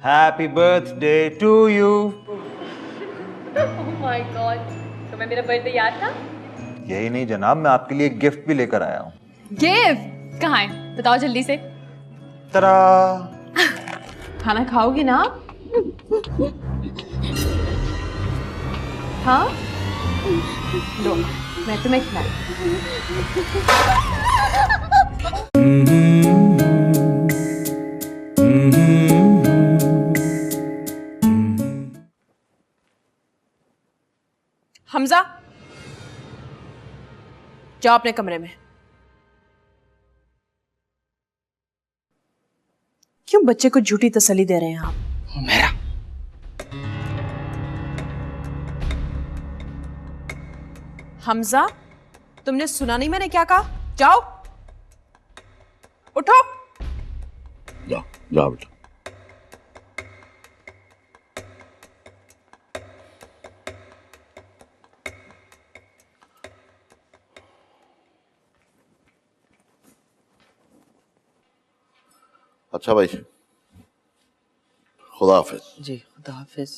Happy birthday to you. Oh my god, तुम्हें मेरा birthday याद था? यही नहीं जनाब, मैं आपके लिए गिफ्ट भी लेकर आया हूँ। गिफ्ट कहाँ है? बताओ जल्दी से। तरा। खाना खाओगी ना? हाँ, लो मैं तुम्हें खिलाई। हमजा, जाओ अपने कमरे में। क्यों बच्चे को झूठी तसल्ली दे रहे हैं आप? मेरा हमजा, तुमने सुना नहीं मैंने क्या कहा? जाओ, उठो। जाओ जाओ बेटा। अच्छा भाई, खुदा हाफिज। जी खुदा हाफिज।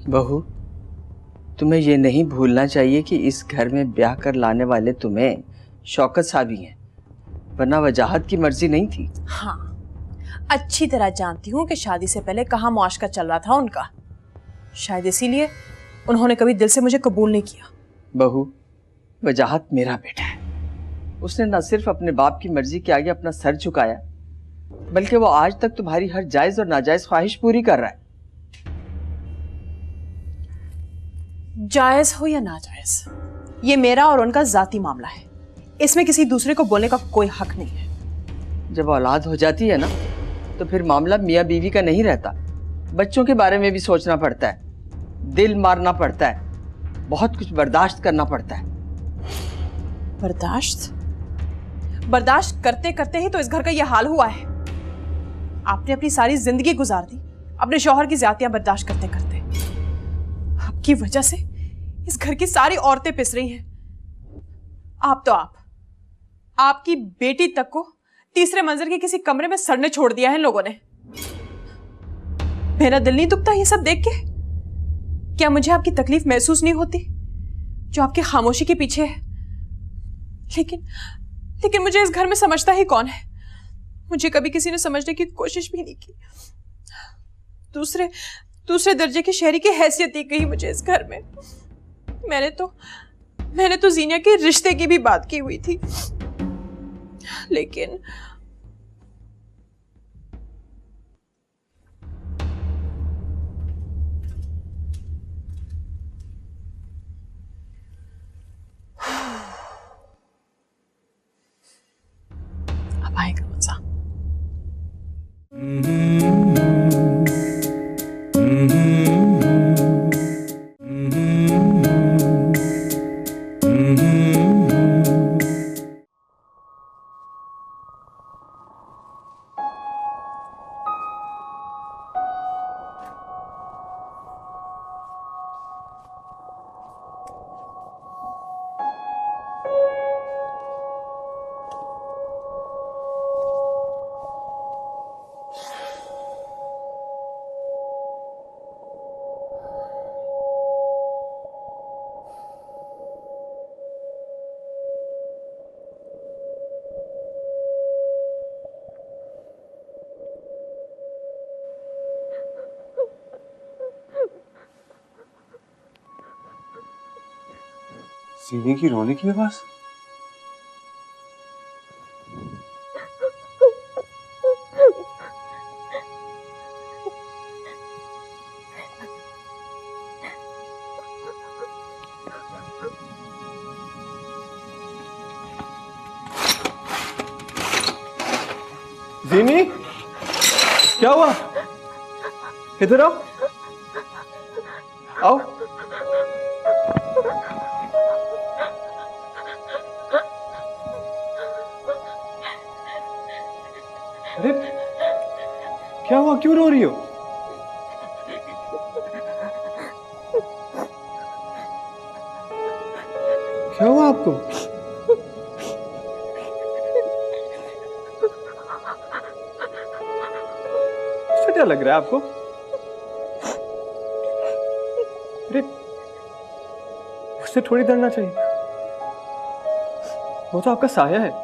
बहू, तुम्हें ये नहीं भूलना चाहिए कि इस घर में ब्याह कर लाने वाले तुम्हें शौकत साहब ही हैं, वरना वजाहत की मर्जी नहीं थी। हाँ, अच्छी तरह जानती हूँ कि शादी से पहले कहाँ मुआशका चल रहा था उनका। शायद इसीलिए उन्होंने कभी दिल से मुझे कबूल नहीं किया। बहू, वजाहत मेरा बेटा है। उसने न सिर्फ अपने बाप की मर्जी के आगे अपना सर झुकाया, बल्कि वो आज तक तुम्हारी हर जायज और नाजायज ख्वाहिश पूरी कर रहा है। जायज हो या नाजायज, ये मेरा और उनका जाती मामला है। इसमें किसी दूसरे को बोलने का कोई हक नहीं है। जब औलाद हो जाती है ना, तो फिर मामला मियाँ बीवी का नहीं रहता। बच्चों के बारे में भी सोचना पड़ता है, दिल मारना पड़ता है, बहुत कुछ बर्दाश्त करना पड़ता है। बर्दाश्त करते करते ही तो इस घर का यह हाल हुआ है। आपने अपनी सारी जिंदगी गुजार दी अपने शौहर की ज्यादतियां बर्दाश्त करते करते। आपकी वजह से इस घर की सारी औरतें पिस रही हैं। आपकी बेटी तक को तीसरे मंजिल के किसी कमरे में सड़ने छोड़ दिया है इन लोगों ने। मेरा दिल नहीं दुखता ये सब देख के? क्या मुझे आपकी तकलीफ महसूस नहीं होती जो आपकी खामोशी के पीछे है? लेकिन मुझे इस घर में समझता ही कौन है? मुझे कभी किसी ने समझने की कोशिश भी नहीं की। दूसरे दर्जे की शहरी की हैसियत दी गई मुझे इस घर में। मैंने तो जीनिया के रिश्ते की भी बात की हुई थी, लेकिन अब आएगा मजा। सीने की रोने की आवाज। जीनी, क्या हुआ? इधर आओ, आओ। क्या हुआ, क्यों रो रही हो? क्या हुआ आपको? ऐसा क्या लग रहा है आपको? अरे उससे थोड़ी डरना चाहिए, वो तो आपका साया है।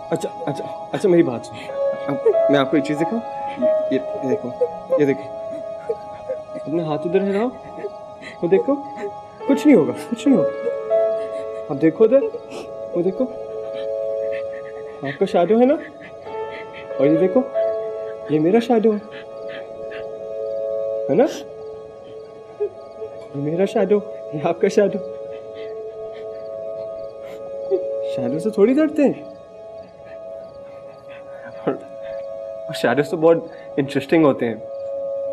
अच्छा अच्छा अच्छा, मेरी बात सुनो। अब मैं आपको एक चीज दिखाऊं। ये देखो, ये देखो, अपने हाथ उधर हिलाओ, वो देखो, कुछ नहीं होगा, कुछ नहीं होगा। अब देखो उधर, वो देखो, आपका शैडो है ना, और ये देखो, ये मेरा शैडो है ना, ये मेरा शैडो, ये आपका शैडो। शैडो से थोड़ी डरते हैं, और शैडोज तो बहुत इंटरेस्टिंग होते हैं,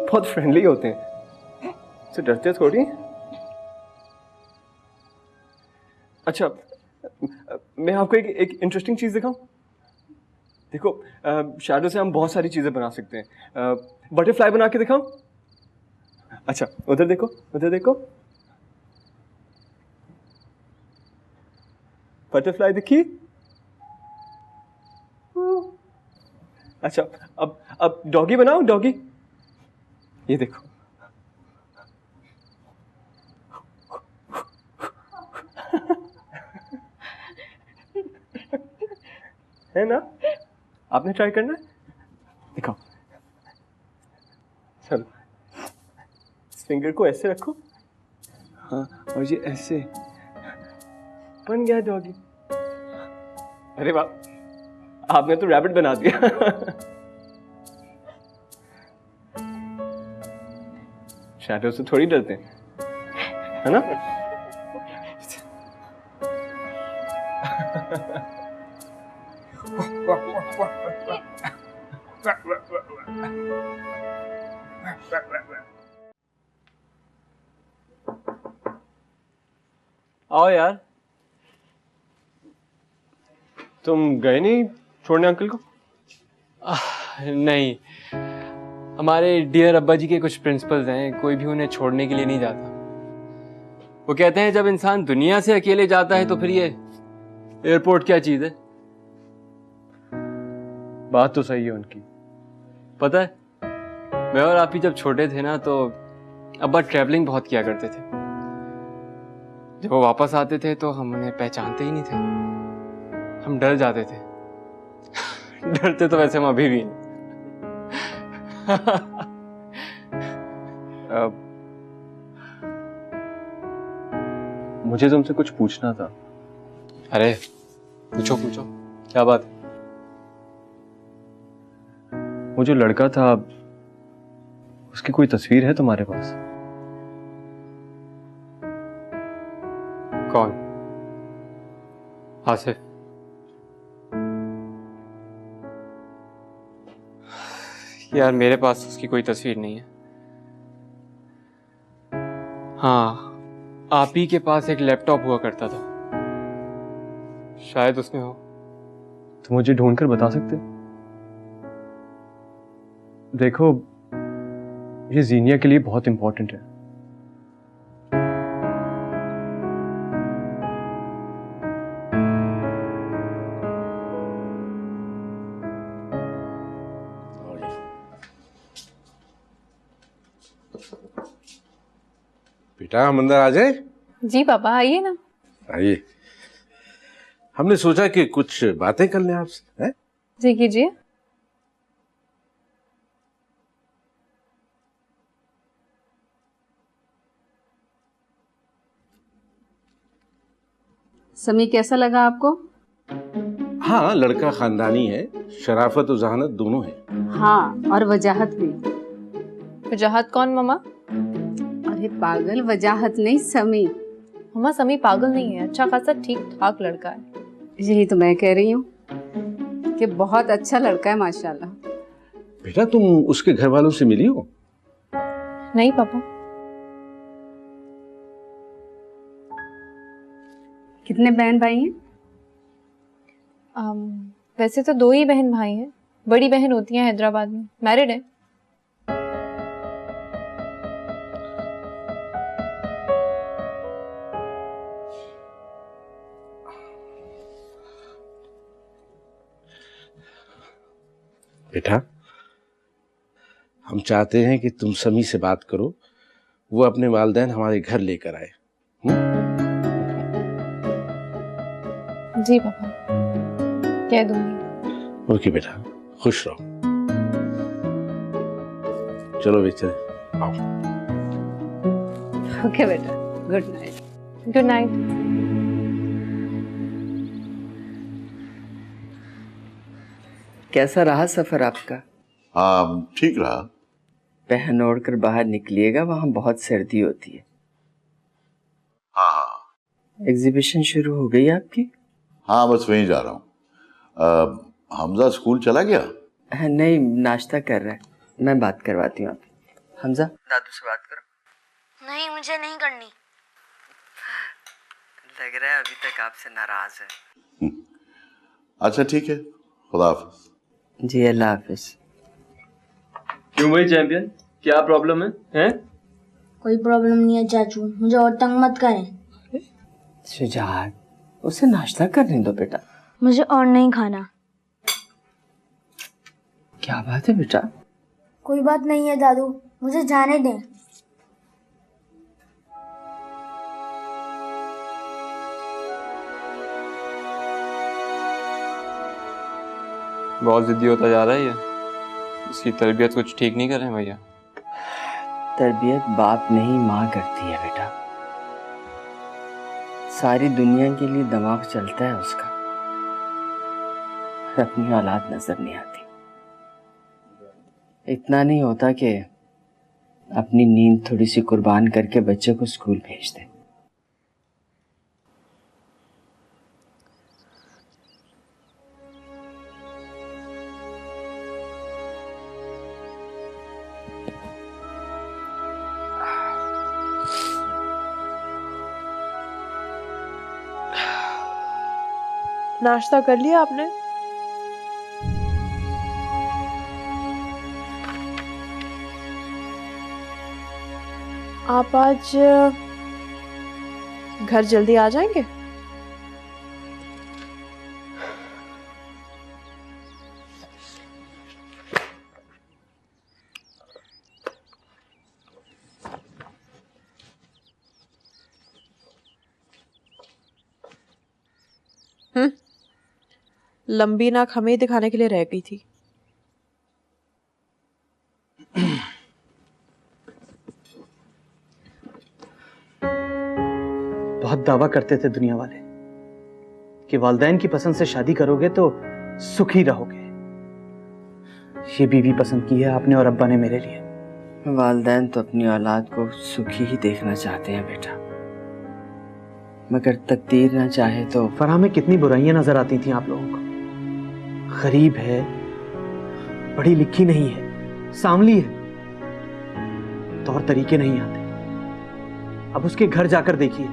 बहुत फ्रेंडली होते हैं, तो डरते थोड़ी। अच्छा, मैं आपको एक इंटरेस्टिंग चीज दिखाऊं। देखो, शैडो से हम बहुत सारी चीजें बना सकते हैं। बटरफ्लाई बना के दिखाऊं? अच्छा, उधर देखो, उधर देखो, बटरफ्लाई दिखी? अच्छा, अब डॉगी बनाओ, डॉगी। ये देखो, है ना? आपने ट्राई करना है? दिखाओ। चलो, फिंगर को ऐसे रखो, हाँ, और ये ऐसे बन गया डॉगी। अरे वाह, आपने तो रैबिट बना दिया। शैडो से थोड़ी डरते हैं, है ना? आओ यार, तुम गए नहीं छोड़ने अंकल को? नहीं, हमारे डियर अब्बा जी के कुछ प्रिंसिपल्स हैं, कोई भी उन्हें छोड़ने के लिए नहीं जाता। वो कहते हैं जब इंसान दुनिया से अकेले जाता है तो फिर ये एयरपोर्ट क्या चीज है। बात तो सही है उनकी। पता है, मैं और आप ही जब छोटे थे ना तो अब्बा ट्रैवलिंग बहुत किया करते थे। जब वो वापस आते थे तो हम उन्हें पहचानते ही नहीं थे, हम डर जाते थे। डरते तो वैसे हम अभी भी हैं। मुझे तुमसे कुछ पूछना था। अरे पूछो पूछो, क्या बात है? वो जो लड़का था, उसकी कोई तस्वीर है तुम्हारे पास? कौन? आसिफ? यार मेरे पास उसकी कोई तस्वीर नहीं है। हाँ, आप ही के पास एक लैपटॉप हुआ करता था, शायद उसमें हो। तो मुझे ढूंढ कर बता सकते? देखो, ये जीनिया के लिए बहुत इंपॉर्टेंट है। बेटा हम अंदर आ जाए? जी पापा, आइए ना। आइए। हमने सोचा कि कुछ बातें कर लें आपसे, हैं? जी कीजिए। समी कैसा लगा आपको? हाँ, लड़का खानदानी है, शराफत और जहानत दोनों है। हाँ, और वजाहत भी। वजाहत कौन मम्मा? अरे पागल, वजाहत नहीं, समी। मम्मा समी पागल नहीं है, अच्छा खासा ठीक ठाक लड़का है। यही तो मैं कह रही हूँ कि बहुत अच्छा लड़का है माशाल्लाह। बेटा तुम उसके घर वालों से मिली हो? नहीं पापा। कितने बहन भाई हैं? वैसे तो 2 ही बहन भाई हैं, बड़ी बहन होती है हैदराबाद में, मैरिड है। बेटा, हम चाहते हैं कि तुम समी से बात करो, वो अपने वालिदैन हमारे घर लेकर आए। जी पापा, कह दूंगी। ओके बेटा, खुश रहो। चलो बेटे, आओ। ओके बेटा, गुड नाइट। Good night. कैसा रहा सफर आपका? हाँ, ठीक रहा। पहन ओढ़कर बाहर निकलिएगा, वहां बहुत सर्दी होती है। हाँ एग्जीबिशन शुरू हो गई आपकी? हाँ, बस वहीं जा रहा हूँ। हमजा स्कूल चला गया? नहीं, नाश्ता कर रहा है। मैं बात करवाती हूँ आपकी। हमजा, दादू से बात करो। नहीं, मुझे नहीं करनी। लग रहा है अभी तक आपसे नाराज है। अच्छा ठीक है, खुदा हाफिज। जी, अल्लाह हाफिज। क्यों भाई चैंपियन, क्या प्रॉब्लम है? कोई प्रॉब्लम नहीं है चाचू, मुझे और तंग मत करें। शुजात, उसे नाश्ता करने दो बेटा। मुझे और नहीं खाना। क्या बात है बेटा? कोई बात नहीं है दादू, मुझे जाने दें। बहुत जिद्दी होता जा रहा है ये। इसकी तरबियत कुछ ठीक नहीं कर रहे हैं भैया। तरबियत बाप नहीं, माँ करती है बेटा। सारी दुनिया के लिए दिमाग चलता है उसका, अपनी औलाद नजर नहीं आती। इतना नहीं होता कि अपनी नींद थोड़ी सी कुर्बान करके बच्चे को स्कूल भेज दे। नाश्ता कर लिया आपने? आप आज घर जल्दी आ जाएंगे? लंबी नाक हमें ही दिखाने के लिए रह गई थी। बहुत दावा करते थे दुनिया वाले कि वालिदैन की पसंद से शादी करोगे तो सुखी रहोगे। ये बीवी पसंद की है आपने और अब्बा ने मेरे लिए। वालिदैन तो अपनी औलाद को सुखी ही देखना चाहते हैं बेटा, मगर तकदीर ना चाहे तो। फराह में कितनी बुराइयां नजर आती थी आप लोगों को। गरीब है, पढ़ी लिखी नहीं है, सांवली है, तौर तरीके नहीं आते। अब उसके घर जाकर देखिए।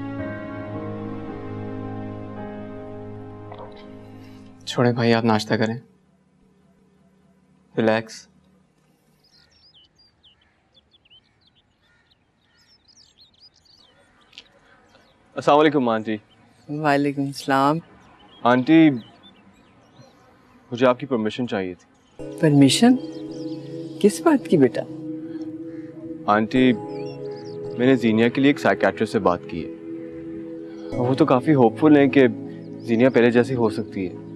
छोड़े भाई, आप नाश्ता करें, रिलैक्स। अस्सलाम वालेकुम आंटी। वालेकुम सलाम। आंटी, मुझे आपकी परमिशन चाहिए थी। परमिशन? किस बात की बेटा? आंटी, मैंने जीनिया के लिए एक साइकियाट्रिस्ट से बात की है। वो तो काफ़ी होपफुल हैं कि जीनिया पहले जैसी हो सकती है,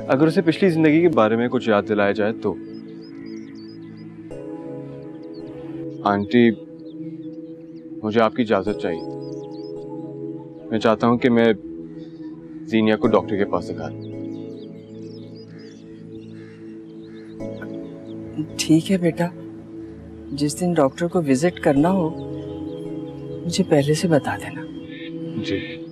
अगर उसे पिछली ज़िंदगी के बारे में कुछ याद दिलाया जाए तो। आंटी, मुझे आपकी इजाज़त चाहिए। मैं चाहता हूँ कि मैं जीनिया को डॉक्टर के पास दिखा दूँ। ठीक है बेटा, जिस दिन डॉक्टर को विजिट करना हो मुझे पहले से बता देना। जी।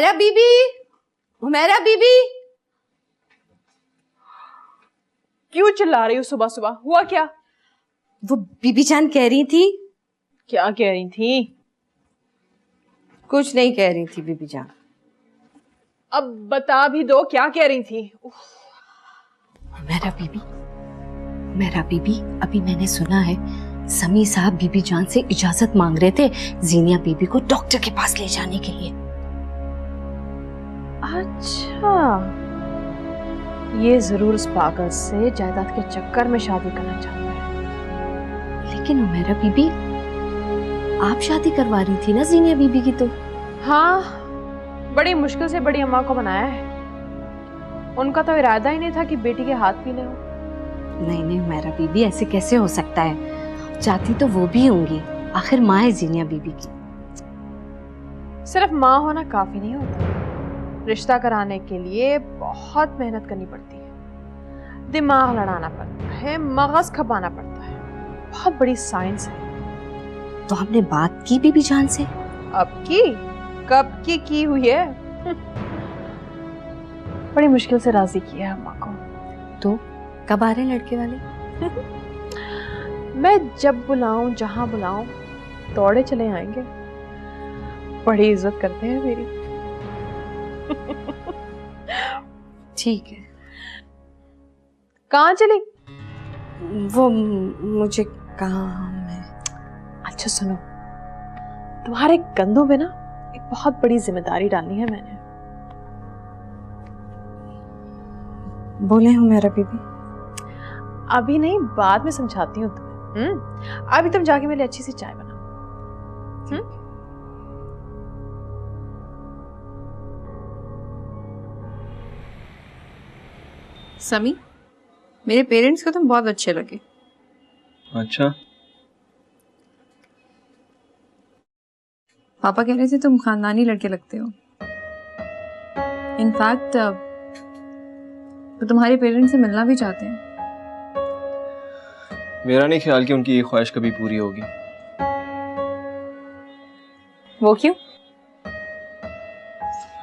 हुमैरा बीबी, हुमैरा बीबी। क्यों चिल्ला रही हो सुबह सुबह? हुआ क्या? वो बीबी जान कह रही थी। क्या कह रही थी? कुछ नहीं कह रही थी बीबी जान। अब बता भी दो, क्या कह रही थी? हुमैरा बीबी, अभी मैंने सुना है समी साहब बीबी जान से इजाजत मांग रहे थे जीनिया बीबी को डॉक्टर के पास ले जाने के लिए। अच्छा, ये जरूर उस पागल से जायदाद के चक्कर में शादी करना चाहता है। लेकिन हुमैरा बीबी, आप शादी करवा रही थी ना जीनिया बीबी की? तो हाँ, बड़ी मुश्किल से बड़ी अम्मा को बनाया है। उनका तो इरादा ही नहीं था कि बेटी के हाथ पीले हो। नहीं हुमैरा बीबी, ऐसे कैसे हो सकता है? चाहती तो वो भी होंगी, आखिर माँ है जीनिया बीबी की। सिर्फ माँ होना काफी नहीं होता, रिश्ता कराने के लिए बहुत मेहनत करनी पड़ती है, दिमाग लड़ाना पड़ता है, मगज खपाना पड़ता है, बहुत बड़ी साइंस है। तो हमने बात की बीबी जान से? अब की? कब की हुई है? बड़ी मुश्किल से राजी किया है अम्मा को। तो कब आ रहे लड़के वाले? मैं जब बुलाऊं, जहां बुलाऊं, दौड़े चले आएंगे। बड़ी इज्जत करते हैं मेरी। ठीक है। कहाँ चली? वो मुझे काम है। अच्छा सुनो, तुम्हारे कंधों पे ना एक बहुत बड़ी जिम्मेदारी डालनी है मैंने। बोले हुमैरा बीबी। अभी नहीं, बाद में समझाती हूँ तुम्हें। अभी तुम जाके मेरे लिए अच्छी सी चाय बनाओ। समी, मेरे पेरेंट्स को तुम बहुत अच्छे लगे। अच्छा, पापा कह रहे थे तुम खानदानी लड़के लगते हो। इनफैक्ट वो तुम्हारे पेरेंट्स से मिलना भी चाहते हैं। मेरा नहीं ख्याल कि उनकी ये ख्वाहिश कभी पूरी होगी। वो क्यों?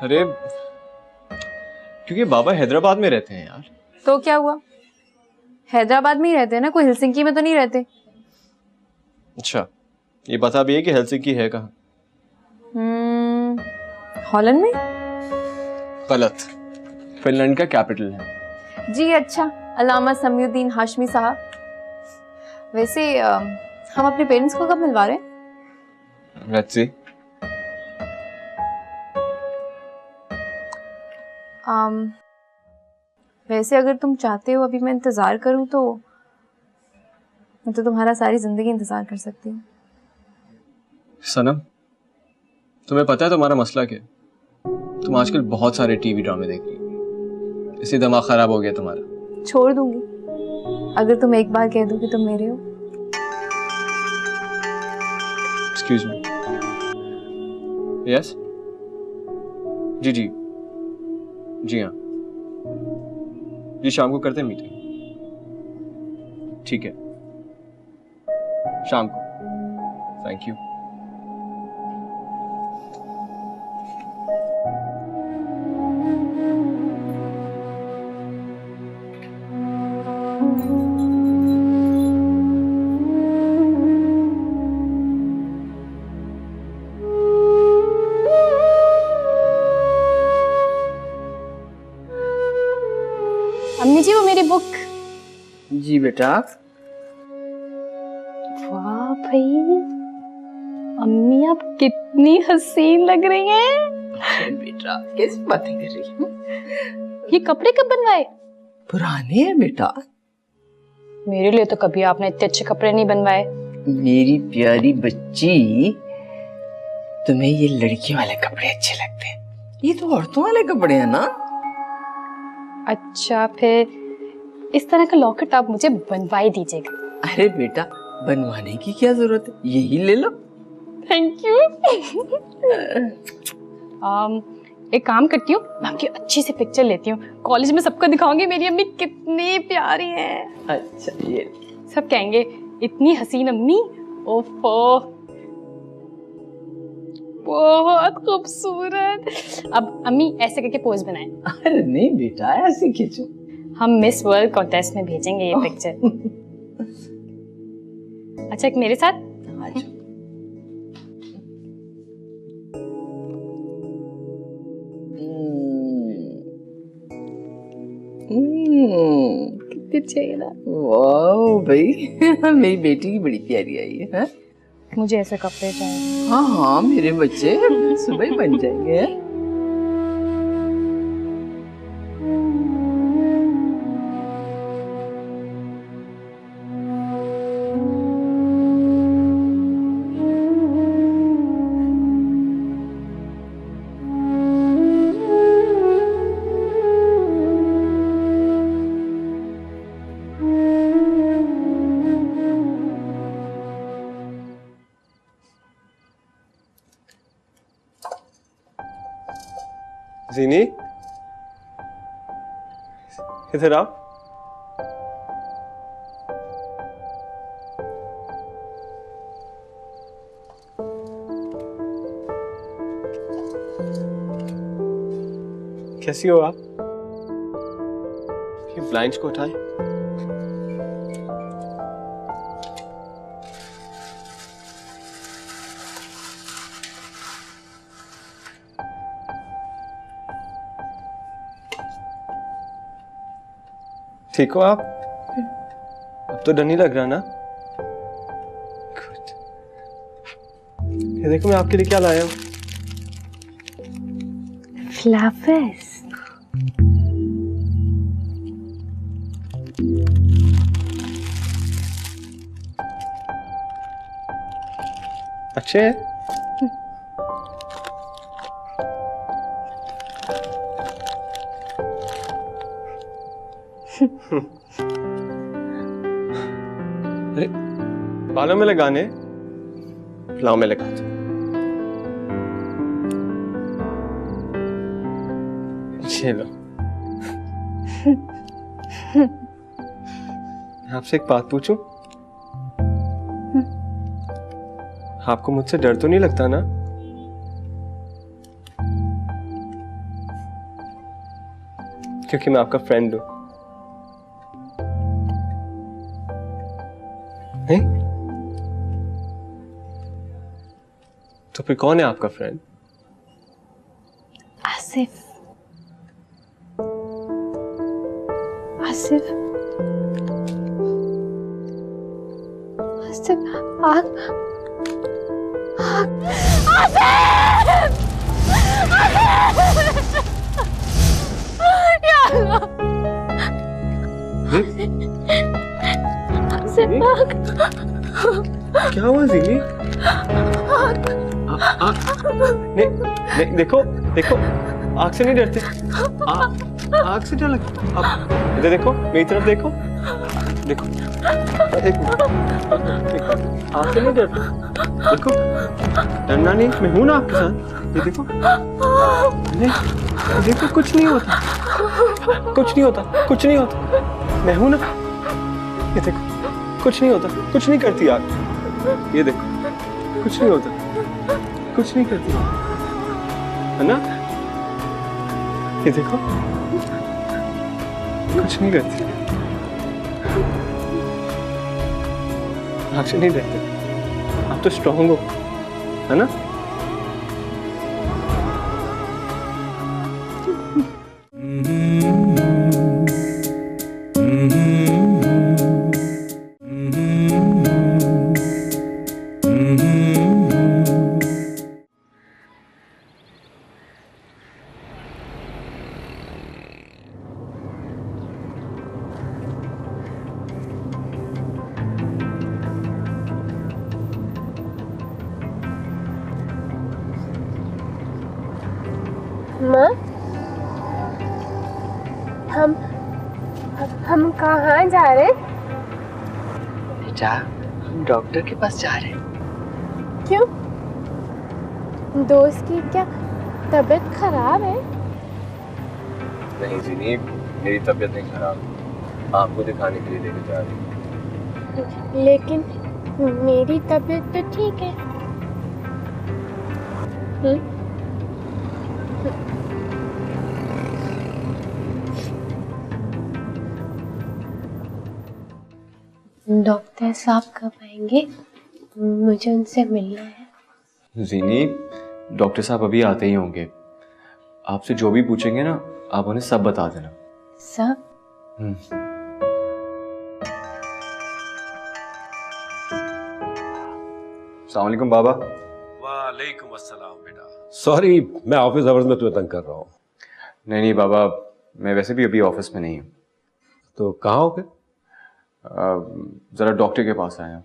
अरे क्योंकि बाबा हैदराबाद में रहते हैं यार। तो क्या हुआ, हैदराबाद में ही रहते हैं ना, कोई हेलसिंकी में तो नहीं रहते। अच्छा, ये बता भी है कि हेलसिंकी है कहाँ? हॉलैंड में? गलत, फिनलैंड का कैपिटल है। जी अच्छा, अल्लामा समीउद्दीन हाशमी साहब। वैसे हम अपने पेरेंट्स को कब मिलवा रहे हैं? Let's see. वैसे अगर तुम चाहते हो अभी मैं इंतजार करूं तो मैं तो तुम्हारा सारी जिंदगी इंतजार कर सकती हूँ। सनम, तुम्हें पता है तुम्हारा मसला क्या है? तुम आजकल बहुत सारे टीवी ड्रामे देख रही हो, इसलिए दिमाग खराब हो गया तुम्हारा। छोड़ दूंगी अगर तुम एक बार कह दो कि तुम मेरे हो। Excuse me. यस, जी जी जी हाँ जी, शाम को करते हैं मीटिंग। ठीक है, शाम को। Thank you. अम्मी जी, वो मेरी बुक। जी बेटा। वाह भाई, अम्मी आप कितनी हसीन लग रही हैं। बेटा कैसी बातें कर रही हो? ये कपड़े कब बनवाए? पुराने हैं बेटा। मेरे लिए तो कभी आपने इतने अच्छे कपड़े नहीं बनवाए। मेरी प्यारी बच्ची, तुम्हें ये लड़की वाले कपड़े अच्छे लगते हैं, ये तो औरतों वाले कपड़े हैं ना। अच्छा, फिर इस तरह का लॉकेट आप मुझे बनवा ही दीजिएगा। अरे बेटा, बनवाने की क्या जरूरत है, यही ले लो। Thank you. एक काम करती हूँ, मैं आपकी अच्छी सी पिक्चर लेती हूँ, कॉलेज में सबको दिखाऊंगी मेरी अम्मी कितनी प्यारी है। अच्छा, ये सब कहेंगे इतनी हसीन अम्मी। ओफो। बहुत खूबसूरत। अब अम्मी ऐसे करके पोज बनाए। अरे नहीं बेटा, ऐसे खींचो। हम मिस वर्ल्ड कॉन्टेस्ट में भेजेंगे ये पिक्चर। अच्छा, एक मेरे साथ। कितनी चाहिए ना। वाह भाई, मेरी बेटी की बड़ी प्यारी आई है। मुझे ऐसे कपड़े चाहिए। हाँ हाँ मेरे बच्चे सुबह ही बन जाएंगे। जीनी, इधर आओ। कैसी हो आप? ये ब्लाइंड्स को उठाए। ठीक हो आप? अब तो डर नहीं लग रहा ना? Good. ये देखो मैं आपके लिए क्या लाया हूँ। फ्लावर्स। अच्छे हैं? अरे बालों में लगाने, लाओ में लगा दो। चलो आपसे एक बात पूछूं? आपको मुझसे डर तो नहीं लगता ना? क्योंकि मैं आपका फ्रेंड हूं। नहीं? तो फिर कौन है आपका फ्रेंड? आसिफ। आसिफ। आसिफ। क्या हुआ जीनी? नहीं देखो देखो, आग से नहीं डरते। आग से डर लगता। अब इधर देखो, मेरी तरफ देखो। देखो एक आग से नहीं डरते। देखो डरना नहीं, मैं हूं ना आपके साथ। ये देखो, नहीं देखो, कुछ नहीं होता, कुछ नहीं होता, कुछ नहीं होता, मैं हूं ना। ये देखो कुछ नहीं होता, कुछ नहीं करती आग। ये देखो कुछ नहीं होता, कुछ नहीं करती है ना। ये देखो कुछ नहीं करती, आपसे नहीं डरते। आप तो स्ट्रांग हो, है ना? माँ, हम कहाँ जा रहे हैं? बेटा हम डॉक्टर के पास जा रहे हैं। क्यों? दोस्त की क्या तबीयत खराब है? नहीं जीनी, मेरी तबीयत नहीं खराब, आपको दिखाने के लिए लेके जा रही हूँ। लेकिन मेरी तबीयत तो ठीक है। डॉक्टर साहब कब आएंगे? मुझे उनसे मिलना है। जीनी, डॉक्टर साहब अभी आते ही होंगे। आपसे जो भी पूछेंगे ना, आप उन्हें सब बता देना। सब? अस्सलाम वालेकुम बाबा। वालेकुम अस्सलाम बेटा। सॉरी, मैं ऑफिस आवर्स में तुम्हें तंग कर रहा हूँ। नहीं बाबा, मैं वैसे भी अभी ऑफिस में नहीं हूँ। तो कहाँ हो फिर? ज़रा डॉक्टर के पास आया हूँ।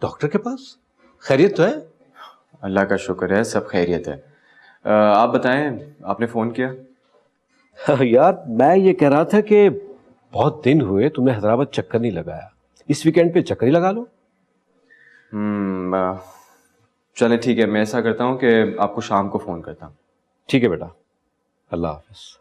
डॉक्टर के पास? खैरियत तो है? अल्लाह का शुक्र है, सब खैरियत है। आप बताएं, आपने फ़ोन किया? यार, मैं ये कह रहा था कि बहुत दिन हुए तुमने हैदराबाद चक्कर नहीं लगाया। इस वीकेंड पे चक्कर ही लगा लो। चले ठीक है, मैं ऐसा करता हूँ कि आपको शाम को फ़ोन करता हूँ। ठीक है बेटा, अल्लाह हाफिज।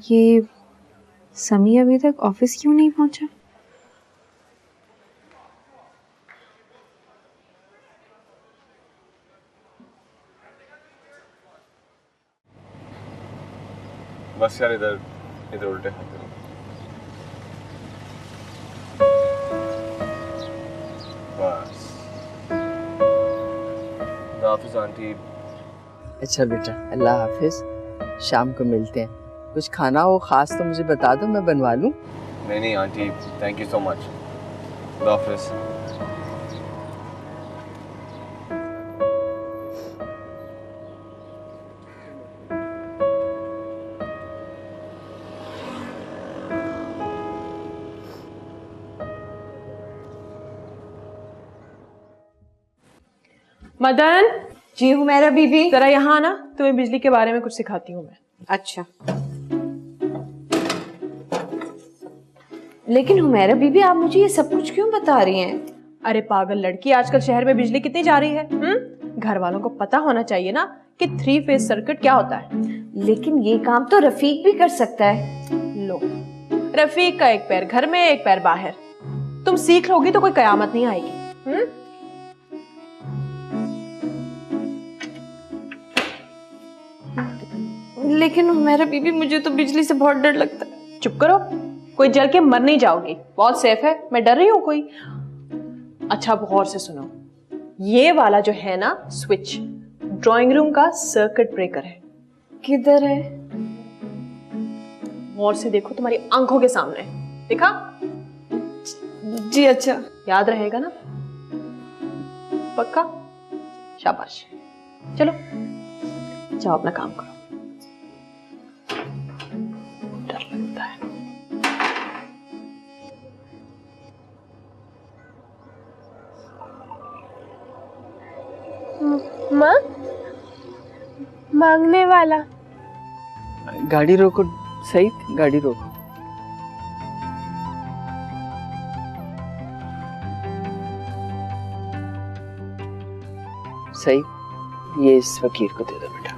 ये समी अभी तक ऑफिस क्यों नहीं पहुंचा? बस यार, इधर इधर उल्टे हाथ करो। बस। हाफिज आंटी। अच्छा बेटा, अल्लाह हाफिज। शाम को मिलते हैं। कुछ खाना हो खास तो मुझे बता दो, मैं बनवा लूँ। नहीं aunty, thank you so much. हाफिज। मदन। जी हुमैरा बीबी। जरा यहाँ ना, तुम्हें बिजली के बारे में कुछ सिखाती हूँ मैं। अच्छा। लेकिन हुमैरा बीबी, आप मुझे ये सब कुछ क्यों बता रही हैं? अरे पागल लड़की, आजकल शहर में बिजली कितनी जा रही है? घर वालों को पता होना चाहिए ना कि 3 फेज सर्किट क्या होता है। लेकिन ये काम तो रफीक भी कर सकता है। लो, रफीक का एक पैर घर में, एक पैर बाहर। तुम सीख लोगी तो कोई कयामत नहीं आएगी। लेकिन हुमैरा बीबी, मुझे तो बिजली से बहुत डर लगता है। चुप करो, कोई जल के मर नहीं जाओगी, बहुत सेफ है। मैं डर रही हूँ कोई? अच्छा, अब गौर से सुनो। ये वाला जो है ना स्विच, ड्राइंग रूम का सर्किट ब्रेकर है। किधर है? गौर से देखो, तुम्हारी आंखों के सामने। देखा? जी अच्छा। याद रहेगा ना? पक्का? शाबाश। चलो जाओ, अपना काम करो। डर लगता है। माँ, मांगने वाला। गाड़ी रोको सही, गाड़ी रोको। सही, ये इस फकीर को दे दो बेटा।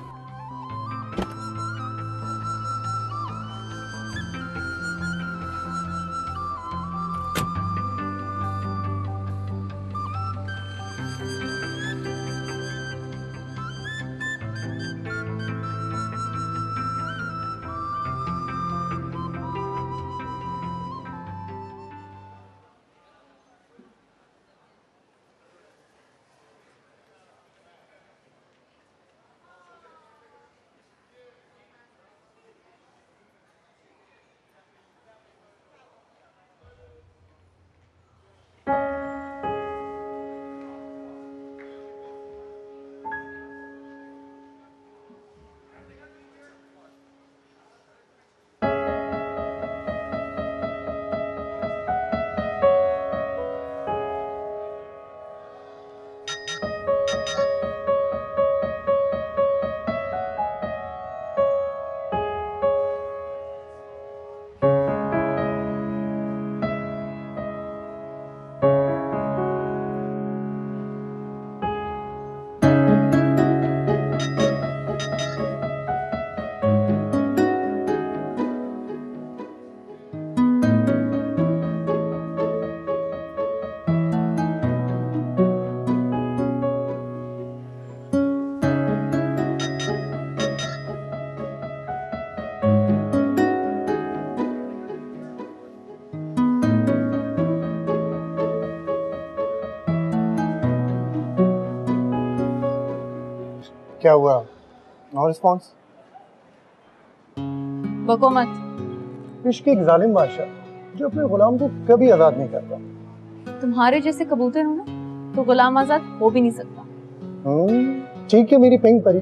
क्या हुआ? No response? बको मत। इश्क एक जालिम बादशाह जो अपने गुलाम को कभी आजाद नहीं करता। तुम्हारे जैसे कबूतर हो ना तो गुलाम आजाद हो भी नहीं सकता। ठीक है मेरी पिंक परी,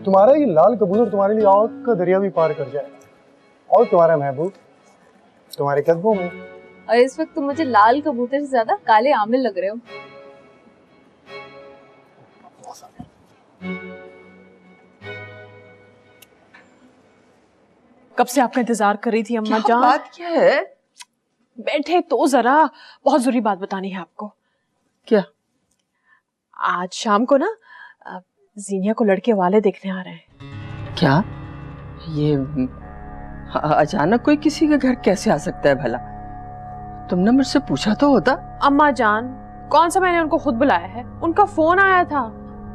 तुम्हारा ये लाल कबूतर तुम्हारे लिए आग का दरिया भी पार कर जाएगा और तुम्हारा महबूब तुम्हारे कदमों में। और इस वक्त तुम मुझे लाल कबूतर से ज्यादा काले आमिर लग रहे हो। कब से आपका इंतजार कर रही थी अम्मा जान। बात क्या है? बैठे तो जरा, बहुत जरूरी बात बतानी है आपको। क्या? आज शाम को ना जीनिया को लड़के वाले देखने आ रहे हैं। क्या? ये अचानक कोई किसी के घर कैसे आ सकता है भला? तुमने मुझसे पूछा तो होता। अम्मा जान, कौन सा मैंने उनको खुद बुलाया है, उनका फोन आया था।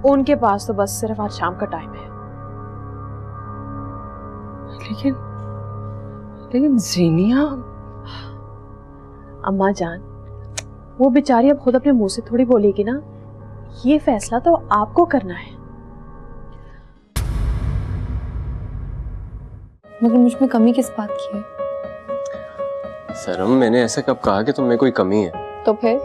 उनके पास तो बस सिर्फ आज शाम का टाइम है। लेकिन जीनिया। अम्मा जान, वो बेचारी अब खुद अपने मुंह से थोड़ी बोलेगी ना, ये फैसला तो आपको करना है। मगर मुझ में कमी किस बात की है? सरम, मैंने ऐसा कब कहा कि तुम में कोई कमी है? तो फिर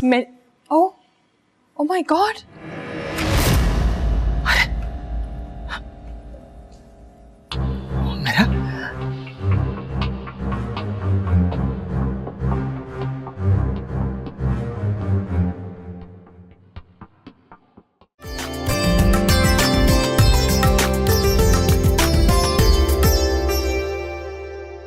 मैं ओ माय गॉड,